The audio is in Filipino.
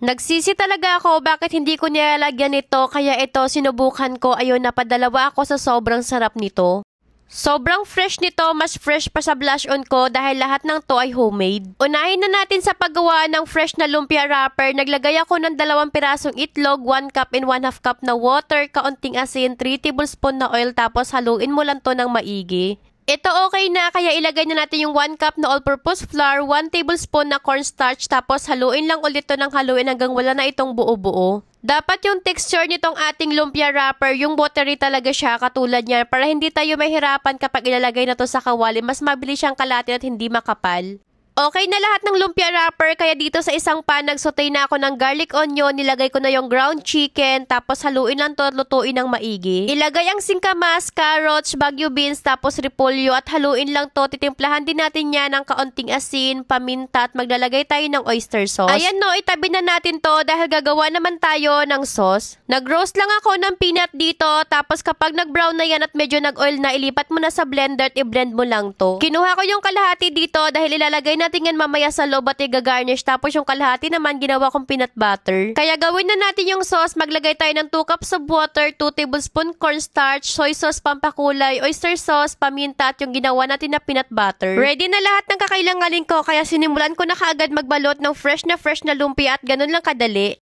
Nagsisi talaga ako bakit hindi ko nilalagyan nito kaya ito sinubukan ko ayun napadalawa ako sa sobrang sarap nito. Sobrang fresh nito, mas fresh pa sa blush on ko dahil lahat ng to ay homemade. Unahin na natin sa paggawa ng fresh na lumpia wrapper. Naglagay ako ng 2 pirasong itlog, 1 cup and 1/2 cup na water, kaunting asin, 3 tablespoon na oil tapos haluin mo lang to ng maigi. Ito okay na kaya ilagay na natin yung 1 cup na all-purpose flour, 1 tablespoon na cornstarch tapos haluin lang ulit to ng haluin hanggang wala na itong buo-buo. Dapat yung texture nitong ating lumpia wrapper, yung buttery talaga siya katulad niya para hindi tayo mahirapan kapag ilalagay na to sa kawali, mas mabilis siyang kalatin at hindi makapal. Okay na lahat ng lumpia wrapper kaya dito sa isang pan nagsaute na ako ng garlic onion, nilagay ko na yung ground chicken, tapos haluin lang to at lutuin ng maigi. Ilagay ang singkamas, carrots, bagu beans, tapos repolyo at haluin lang to. Titimplahan din natin yan ng kaunting asin, paminta at maglalagay tayo ng oyster sauce. Ayan no, itabi na natin to dahil gagawa naman tayo ng sauce. Nag-roast lang ako ng peanut dito, tapos kapag nag-brown na yan at medyo nag-oil na, ilipat mo na sa blender at i-blend mo lang to. Kinuha ko yung kalahati dito dahil ilalagay natin yan mamaya sa loob at i-garnish. Tapos yung kalahati naman ginawa kong peanut butter. Kaya gawin na natin yung sauce. Maglagay tayo ng 2 cups of water, 2 tablespoon cornstarch, soy sauce pampakulay, oyster sauce, paminta at yung ginawa natin na peanut butter. Ready na lahat ng kakailanganin ko kaya sinimulan ko na kaagad magbalot ng fresh na lumpia at ganun lang kadali.